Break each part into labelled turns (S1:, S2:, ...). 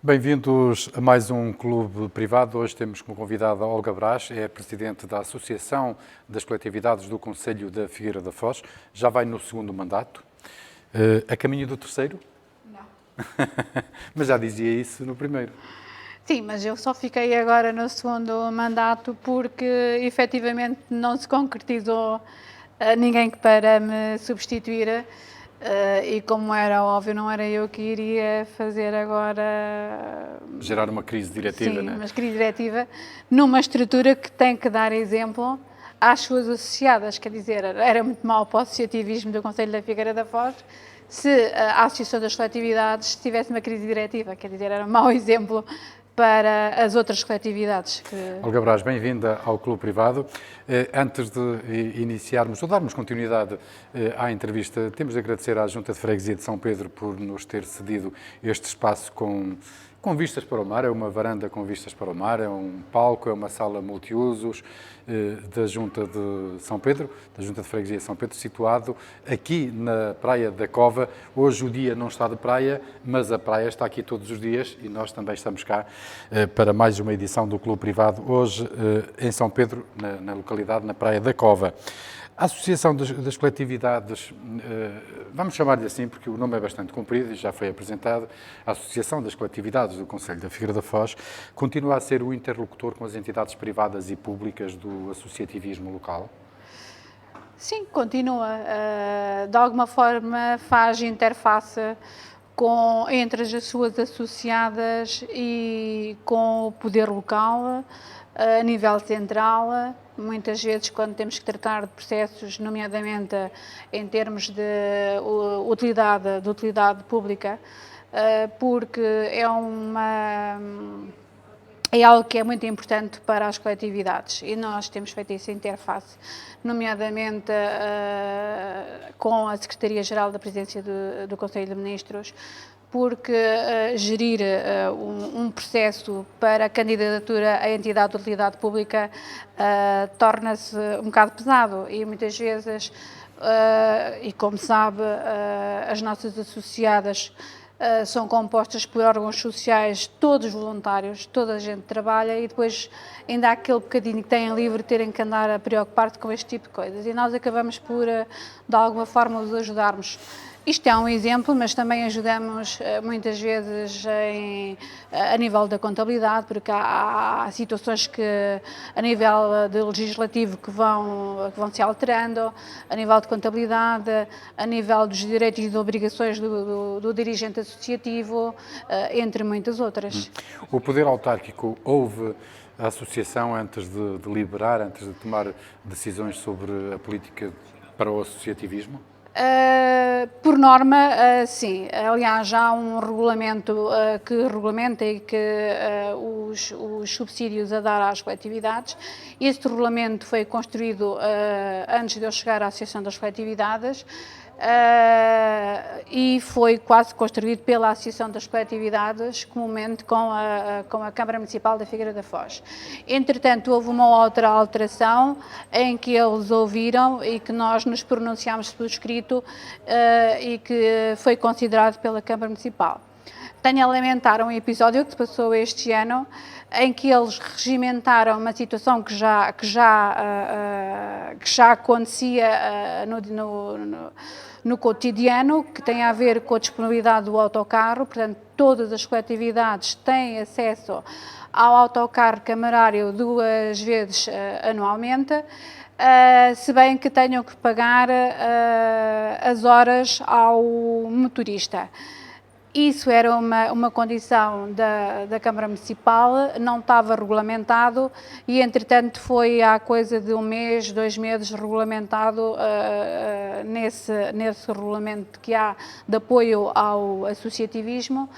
S1: Bem-vindos a mais um clube privado. Hoje temos como convidada a Olga Brás, é a presidente da Associação das Coletividades do Concelho da Figueira da Foz. Já vai no segundo mandato. A caminho do terceiro?
S2: Não.
S1: Mas já dizia isso no primeiro.
S2: Sim, mas eu só fiquei agora no segundo mandato porque efetivamente não se concretizou ninguém que para me substituir e como era óbvio não era eu que iria fazer agora...
S1: Gerar uma crise diretiva,
S2: Sim,
S1: né?
S2: uma crise diretiva numa estrutura que tem que dar exemplo às suas associadas, quer dizer, era muito mau para o associativismo do Concelho da Figueira da Foz se a Associação das Coletividades tivesse uma crise diretiva, quer dizer, era um mau exemplo para as outras coletividades.
S1: Olga Brás, bem-vinda ao Clube Privado. Antes de iniciarmos, ou darmos continuidade à entrevista, temos de agradecer à Junta de Freguesia de São Pedro por nos ter cedido este espaço com vistas para o mar. É uma varanda com vistas para o mar, é um palco, é uma sala multiusos da Junta de São Pedro, da Junta de Freguesia de São Pedro, situado aqui na Praia da Cova. Hoje o dia não está de praia, mas a praia está aqui todos os dias e nós também estamos cá para mais uma edição do Clube Privado, hoje em São Pedro, na localidade, na Praia da Cova. A Associação das Coletividades, vamos chamar-lhe assim porque o nome é bastante comprido e já foi apresentado, a Associação das Coletividades do Concelho da Figueira da Foz continua a ser o interlocutor com as entidades privadas e públicas do associativismo local?
S2: Sim, continua. De alguma forma faz interface entre as suas associadas e com o poder local, a nível central. Muitas vezes, quando temos que tratar de processos, nomeadamente em termos de utilidade pública, porque é algo que é muito importante para as coletividades e nós temos feito essa interface, nomeadamente com a Secretaria-Geral da Presidência do Conselho de Ministros, porque gerir um processo para a candidatura à entidade de utilidade pública torna-se um bocado pesado e muitas vezes, e como sabe, as nossas associadas são compostas por órgãos sociais, todos voluntários, toda a gente trabalha e depois ainda há aquele bocadinho que têm livre terem que andar a preocupar-se com este tipo de coisas e nós acabamos por, de alguma forma, os ajudarmos. Isto é um exemplo, mas também ajudamos muitas vezes a nível da contabilidade, porque há situações que a nível de legislativo que vão se alterando, a nível de contabilidade, a nível dos direitos e obrigações do dirigente associativo, entre muitas outras.
S1: O poder autárquico houve a associação antes de deliberar, antes de tomar decisões sobre a política para o associativismo?
S2: Por norma, sim. Aliás, já há um regulamento que regulamenta e que os subsídios a dar às coletividades. Este regulamento foi construído antes de eu chegar à Associação das Coletividades e foi quase construído pela Associação das Coletividades, comumente com a Câmara Municipal da Figueira da Foz. Entretanto, houve uma outra alteração em que eles ouviram e que nós nos pronunciámos por escrito e que foi considerado pela Câmara Municipal. Tenho a lamentar um episódio que se passou este ano em que eles regimentaram uma situação que já acontecia no cotidiano, que tem a ver com a disponibilidade do autocarro. Portanto, todas as coletividades têm acesso ao autocarro camarário 2 vezes anualmente, se bem que tenham que pagar as horas ao motorista. Isso era uma condição da Câmara Municipal, não estava regulamentado e, entretanto, foi há coisa de 1 mês, 2 meses regulamentado nesse regulamento que há de apoio ao associativismo,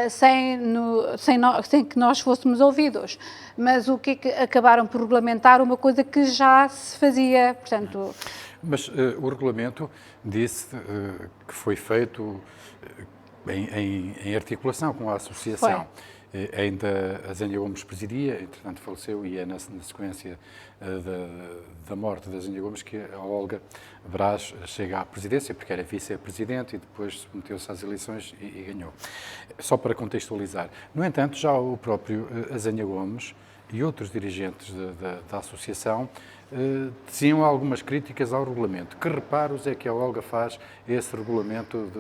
S2: sem que nós fôssemos ouvidos. Mas o que acabaram por regulamentar? Uma coisa que já se fazia, portanto...
S1: Mas o regulamento disse que foi feito em articulação com a associação. ainda a Zénia Gomes presidia, entretanto faleceu, e é na sequência da morte da Zénia Gomes que a Olga Brás chega à presidência, porque era vice-presidente e depois submeteu-se às eleições e ganhou. Só para contextualizar. No entanto, já o próprio Zénia Gomes e outros dirigentes da associação diziam algumas críticas ao regulamento. Que reparos é que a Olga faz a esse regulamento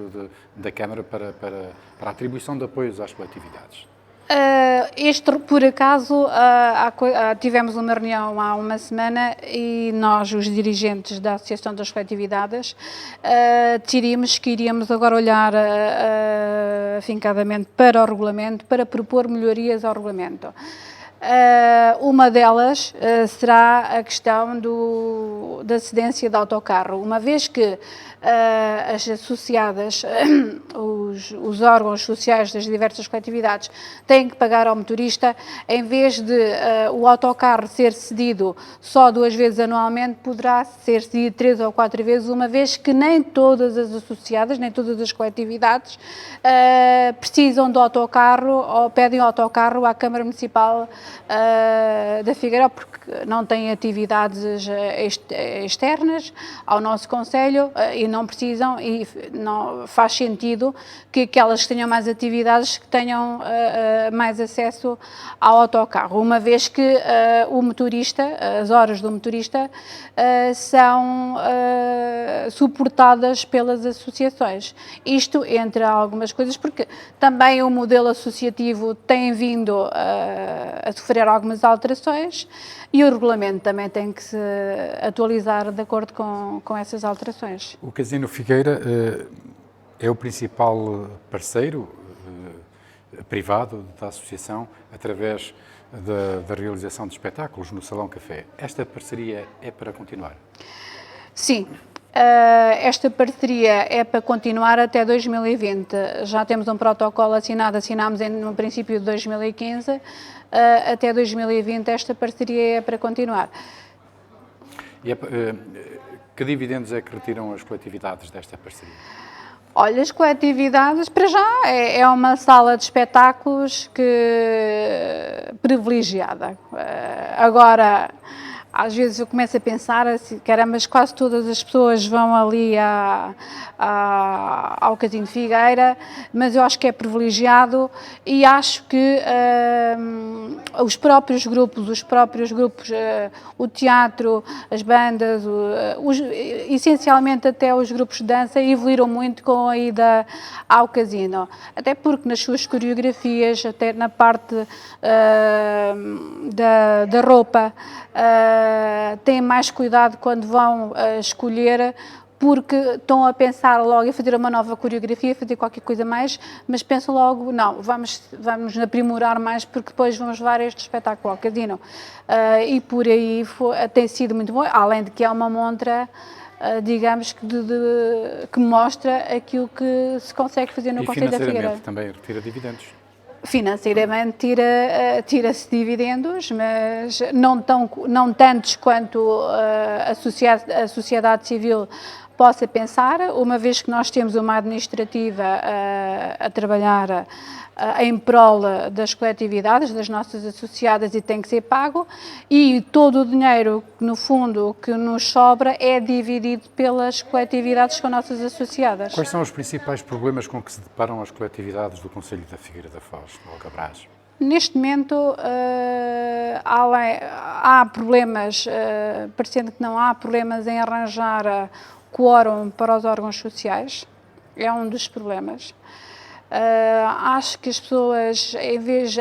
S1: da Câmara para a atribuição de apoios às coletividades?
S2: Por acaso, tivemos uma reunião há uma semana e nós, os dirigentes da Associação das Coletividades, decidimos que iríamos agora olhar afincadamente para o regulamento, para propor melhorias ao regulamento. Uma delas será a questão da cedência de autocarro, uma vez que as associadas, os órgãos sociais das diversas coletividades têm que pagar ao motorista, em vez de o autocarro ser cedido só 2 vezes anualmente, poderá ser cedido 3 ou 4 vezes, uma vez que nem todas as associadas, nem todas as coletividades precisam do autocarro ou pedem o autocarro à Câmara Municipal da Figueira, porque não têm atividades externas ao nosso concelho e não precisam, e não faz sentido que aquelas que tenham mais atividades que tenham mais acesso ao autocarro, uma vez que o motorista, as horas do motorista são suportadas pelas associações. Isto entre algumas coisas, porque também o modelo associativo tem vindo a sofrer algumas alterações e o regulamento também tem que se atualizar de acordo com essas alterações.
S1: O Casino Figueira é o principal parceiro privado da associação através da realização de espetáculos no Salão Café. Esta parceria é para continuar?
S2: Sim. Esta parceria é para continuar até 2020. Já temos um protocolo assinado, assinámos no princípio de 2015, até 2020 esta parceria é para continuar.
S1: E que dividendos é que retiram as coletividades desta parceria?
S2: Olha, as coletividades, para já, é uma sala de espetáculos privilegiada. Agora, às vezes eu começo a pensar assim, caramba, mas quase todas as pessoas vão ali ao Casino Figueira, mas eu acho que é privilegiado e acho que os próprios grupos, o teatro, as bandas, essencialmente até os grupos de dança, evoluíram muito com a ida ao casino. Até porque nas suas coreografias, até na parte da roupa, têm mais cuidado quando vão escolher, porque estão a pensar logo em fazer uma nova coreografia, fazer qualquer coisa mais, mas pensam logo, não, vamos aprimorar mais, porque depois vamos levar este espetáculo ao casino. E por aí tem sido muito bom, além de que é uma montra, digamos, que mostra aquilo que se consegue fazer no Concelho da Figueira.
S1: E financeiramente também retira dividendos?
S2: Financeiramente tira-se dividendos, mas não tantos quanto a sociedade civil possa pensar, uma vez que nós temos uma administrativa a trabalhar em prol das coletividades, das nossas associadas, e tem que ser pago, e todo o dinheiro, no fundo, que nos sobra é dividido pelas coletividades com nossas associadas.
S1: Quais são os principais problemas com que se deparam as coletividades do Concelho da Figueira da Foz, no Olga Brás?
S2: Neste momento há problemas, parecendo que não há problemas em arranjar quórum para os órgãos sociais, é um dos problemas. Acho que as pessoas, em vez,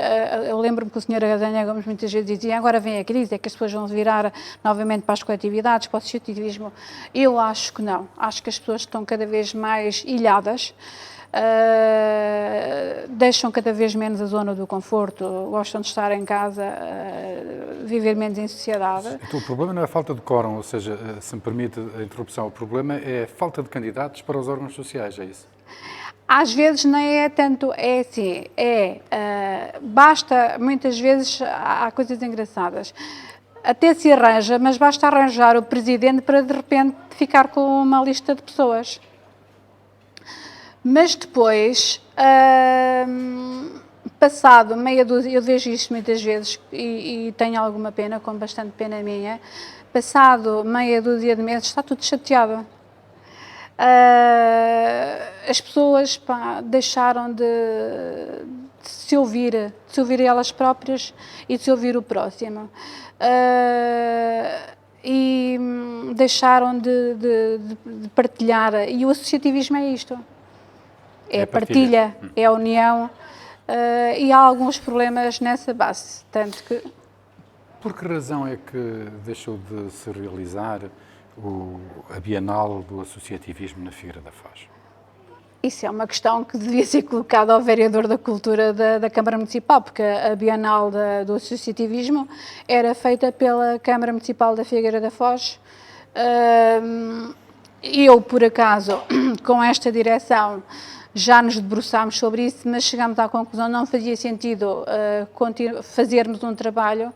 S2: eu lembro-me que o Sr. Zénia Gomes muitas vezes dizia, agora vem a crise, é que as pessoas vão virar novamente para as coletividades, para o associativismo. Eu acho que não, acho que as pessoas estão cada vez mais ilhadas, deixam cada vez menos a zona do conforto, gostam de estar em casa, viver menos em sociedade.
S1: Então o problema não é a falta de quórum, ou seja, se me permite a interrupção, o problema é a falta de candidatos para os órgãos sociais, é isso?
S2: Às vezes nem é tanto, é assim, basta, muitas vezes há coisas engraçadas, até se arranja, mas basta arranjar o presidente para de repente ficar com uma lista de pessoas. Mas depois, passado meia dúzia, eu vejo isto muitas vezes e tenho alguma pena, com bastante pena minha, passado meia dúzia de meses está tudo chateado. As pessoas, pá, deixaram de se ouvir, elas próprias e de se ouvir o próximo. E deixaram de partilhar. E o associativismo é isto. É a partilha, é a união. E há alguns problemas nessa base. Tanto que...
S1: Por que razão é que deixou de se realizar a Bienal do Associativismo na Figueira da Foz?
S2: Isso é uma questão que devia ser colocada ao vereador da Cultura da Câmara Municipal, porque a Bienal do Associativismo era feita pela Câmara Municipal da Figueira da Foz. Eu, por acaso, com esta direção, já nos debruçámos sobre isso, mas chegámos à conclusão que não fazia sentido fazermos um trabalho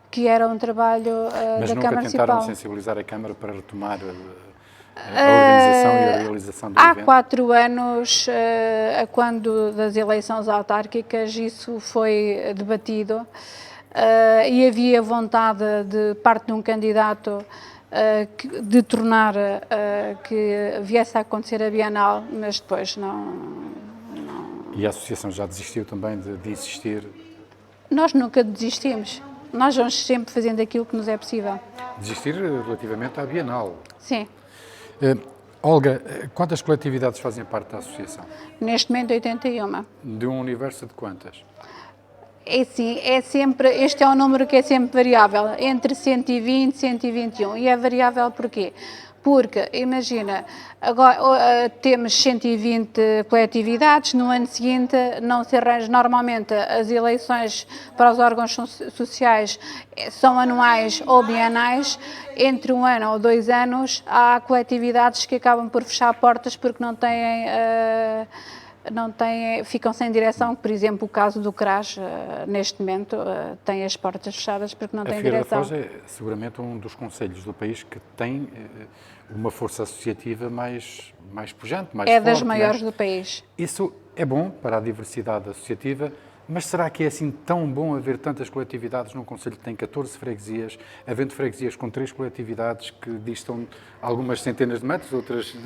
S2: que era um trabalho
S1: mas
S2: da Câmara Municipal.
S1: Mas nunca tentaram sensibilizar a Câmara para retomar a organização e a realização do evento?
S2: Há 4 anos, quando das eleições autárquicas, isso foi debatido e havia vontade de parte de um candidato de tornar que viesse a acontecer a Bienal, mas depois não...
S1: E a Associação já desistiu também de insistir?
S2: Nós nunca desistimos. Nós vamos sempre fazendo aquilo que nos é possível.
S1: Desistir relativamente à Bienal?
S2: Sim.
S1: Olga, quantas coletividades fazem parte da Associação?
S2: Neste momento, 81.
S1: De um universo de quantas?
S2: É sim, é sempre, este é um número que é sempre variável, entre 120 e 121. E é variável porquê? Porque, imagina, agora temos 120 coletividades, no ano seguinte não se arranja, normalmente as eleições para os órgãos sociais são anuais ou bienais, entre 1 ano ou 2 anos há coletividades que acabam por fechar portas porque não têm... ficam sem direção, por exemplo, o caso do CRAS, neste momento, tem as portas fechadas porque não tem direção.
S1: A Figueira da Foz é seguramente um dos concelhos do país que tem uma força associativa mais pujante, mais forte.
S2: É das maiores do país.
S1: Isso é bom para a diversidade associativa, mas será que é assim tão bom haver tantas coletividades num concelho que tem 14 freguesias, havendo freguesias com 3 coletividades que distam algumas centenas de metros, outras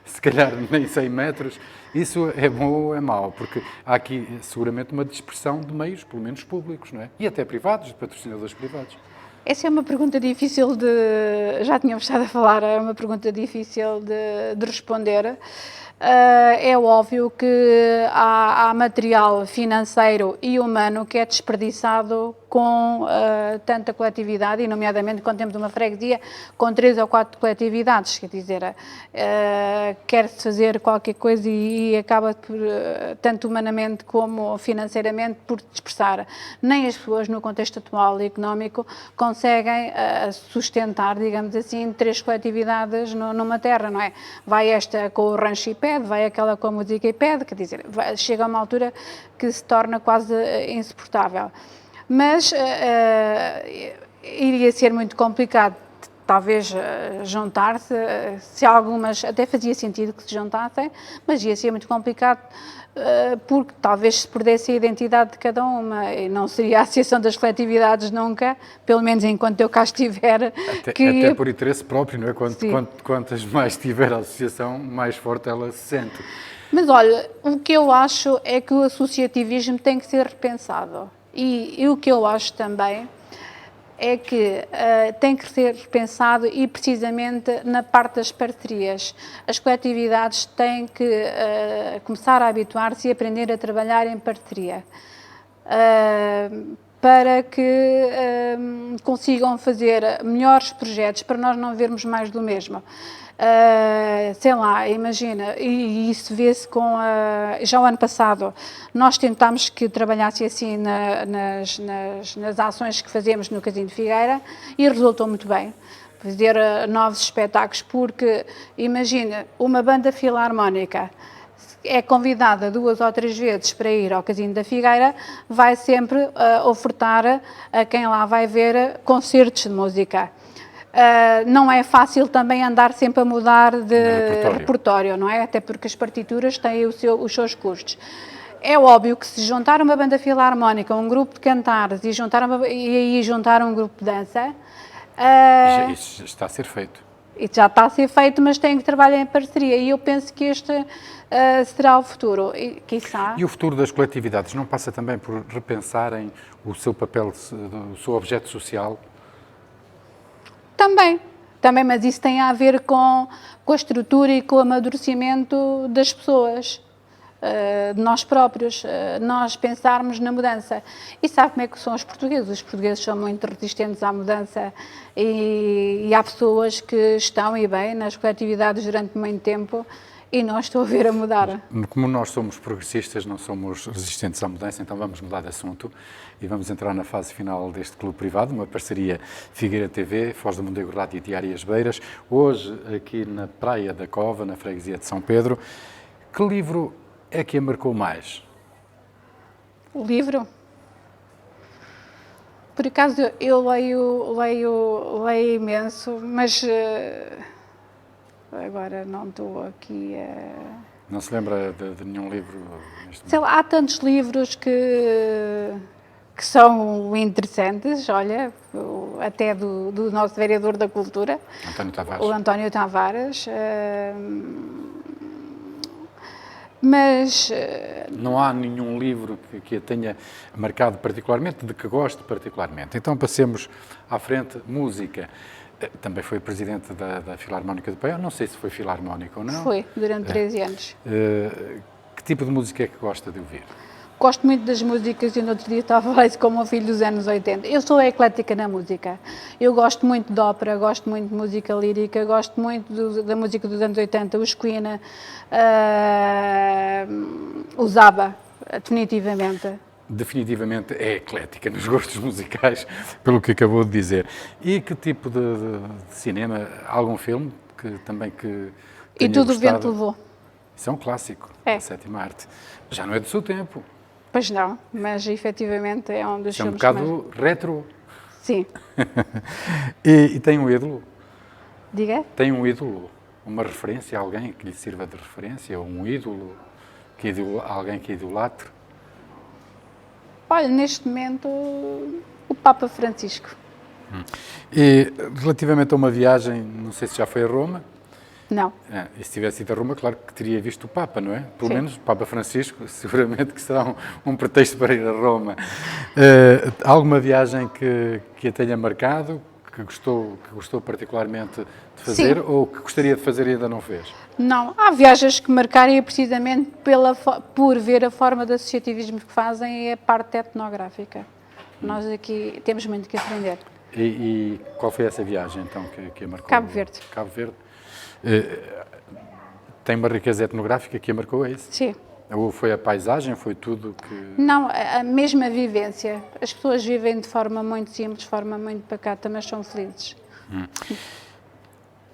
S1: se calhar nem 100 metros? Isso é bom ou é mau? Porque há aqui seguramente uma dispersão de meios, pelo menos públicos, não é? E até privados, de patrocinadores privados.
S2: Essa é uma pergunta difícil já tínhamos estado a falar, é uma pergunta difícil de responder. É óbvio que há material financeiro e humano que é desperdiçado com tanta coletividade, e nomeadamente quando temos uma freguesia com 3 ou 4 coletividades, quer dizer, quer-se fazer qualquer coisa e acaba por, tanto humanamente como financeiramente, por dispersar. Nem as pessoas no contexto atual e económico conseguem sustentar, digamos assim, 3 coletividades numa terra, não é? Vai esta com o rancho e pede, vai aquela com a música e pede, quer dizer, chega a uma altura que se torna quase insuportável. Mas iria ser muito complicado, talvez, juntar-se, se algumas, até fazia sentido que se juntassem, mas ia ser muito complicado porque talvez se perdesse a identidade de cada uma e não seria a Associação das Coletividades nunca, pelo menos enquanto eu cá estiver.
S1: Até por interesse próprio, não é? Quantas mais tiver a associação, mais forte ela se sente.
S2: Mas olha, o que eu acho é que o associativismo tem que ser repensado. E o que eu acho também é que tem que ser repensado e precisamente na parte das parcerias. As coletividades têm que começar a habituar-se e aprender a trabalhar em parceria para que consigam fazer melhores projetos, para nós não vermos mais do mesmo. Sei lá, imagina, e isso vê-se com já o ano passado nós tentámos que trabalhasse assim nas ações que fazemos no Casino de Figueira e resultou muito bem, fazer novos espetáculos, porque imagina, uma banda filarmónica é convidada 2 ou 3 vezes para ir ao Casino da Figueira, vai sempre ofertar a quem lá vai ver concertos de música. Não é fácil também andar sempre a mudar de repertório, não é? Até porque as partituras têm os seus custos. É óbvio que se juntar uma banda filarmónica, um grupo de cantares e aí juntar um grupo de dança,
S1: Isso está a ser feito.
S2: isso já está a ser feito, mas tem que trabalhar em parceria e eu penso que este será o futuro. E, quiçá,
S1: E o futuro das coletividades não passa também por repensarem o seu papel, o seu objeto social?
S2: também, mas isso tem a ver com a estrutura e com o amadurecimento das pessoas. De nós próprios, nós pensarmos na mudança. E sabe como é que são os portugueses? Os portugueses são muito resistentes à mudança e há pessoas que estão e bem nas coletividades durante muito tempo e não estou a ver a mudar.
S1: Como nós somos progressistas, não somos resistentes à mudança, então vamos mudar de assunto e vamos entrar na fase final deste clube privado, uma parceria Figueira TV, Foz do Mondego Rádio e Diárias Beiras, hoje aqui na Praia da Cova, na freguesia de São Pedro. Que livro é que a marcou mais?
S2: O livro? Por acaso eu leio imenso, mas agora não estou aqui a...
S1: Não se lembra de nenhum livro?
S2: Sei lá, há tantos livros que são interessantes, olha, até do nosso vereador da Cultura,
S1: António Tavares.
S2: o António Tavares, mas
S1: Não há nenhum livro que a tenha marcado particularmente, de que goste particularmente. Então passemos à frente, música. Também foi presidente da Filarmónica do Paião, não sei se foi filarmónica ou não.
S2: foi durante 13 anos.
S1: Que tipo de música é que gosta de ouvir?
S2: Gosto muito das músicas e no outro dia estava a falar isso com o meu filho dos anos 80. Eu sou eclética na música. Eu gosto muito de ópera, gosto muito de música lírica, gosto muito da música dos anos 80, os Queen, os ABBA, definitivamente.
S1: Definitivamente é eclética nos gostos musicais, pelo que acabou de dizer. E que tipo de cinema? Algum filme que também que
S2: E
S1: tenha
S2: tudo o
S1: gostado?
S2: vento levou.
S1: Isso é um clássico,
S2: É.
S1: a sétima arte. Já não é do seu tempo.
S2: Pois não, mas efetivamente é um dos
S1: Isso é um
S2: filmes que
S1: bocado retro.
S2: Sim,
S1: E tem um ídolo?
S2: diga.
S1: Tem um ídolo? Uma referência? Alguém que lhe sirva de referência? Um ídolo? Alguém que idolatre?
S2: Olha, neste momento, o Papa Francisco.
S1: E relativamente a uma viagem, não sei se já foi a Roma.
S2: Não.
S1: E se tivesse ido a Roma, claro que teria visto o Papa, não é? Pelo
S2: Sim.
S1: menos o Papa Francisco, seguramente que será um pretexto para ir a Roma. Alguma viagem que a tenha marcado, que gostou particularmente de fazer,
S2: Sim.
S1: ou que gostaria de fazer e ainda não fez?
S2: Não, há viagens que marcarem precisamente por ver a forma de associativismo que fazem e a parte etnográfica. Nós aqui temos muito que aprender.
S1: E qual foi essa viagem, então, que a marcou?
S2: Cabo Verde.
S1: Cabo Verde. Tem uma riqueza etnográfica que a marcou, é isso?
S2: Sim.
S1: Ou foi a paisagem, foi tudo que...
S2: Não, a mesma vivência. As pessoas vivem de forma muito simples, de forma muito pacata, mas são felizes.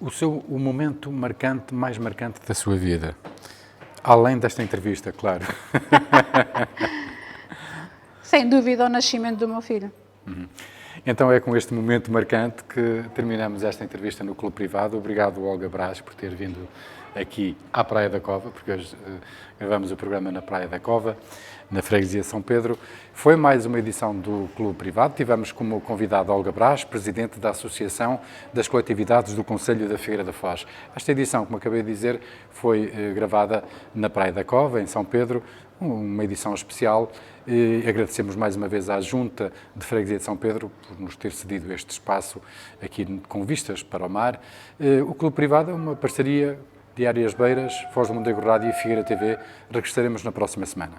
S1: O momento marcante, mais marcante da sua vida, além desta entrevista, claro.
S2: Sem dúvida, o nascimento do meu filho.
S1: Então é com este momento marcante que terminamos esta entrevista no Clube Privado. Obrigado, Olga Brás, por ter vindo aqui à Praia da Cova, porque hoje gravamos o programa na Praia da Cova, na freguesia de São Pedro. Foi mais uma edição do Clube Privado. Tivemos como convidado Olga Brás, presidente da Associação das Coletividades do Concelho da Figueira da Foz. Esta edição, como acabei de dizer, foi gravada na Praia da Cova, em São Pedro, uma edição especial. E agradecemos mais uma vez à Junta de Freguesia de São Pedro por nos ter cedido este espaço aqui com vistas para o mar. O Clube Privado é uma parceria Diárias Beiras, Foz do Mondego Rádio e Figueira TV. Regressaremos na próxima semana.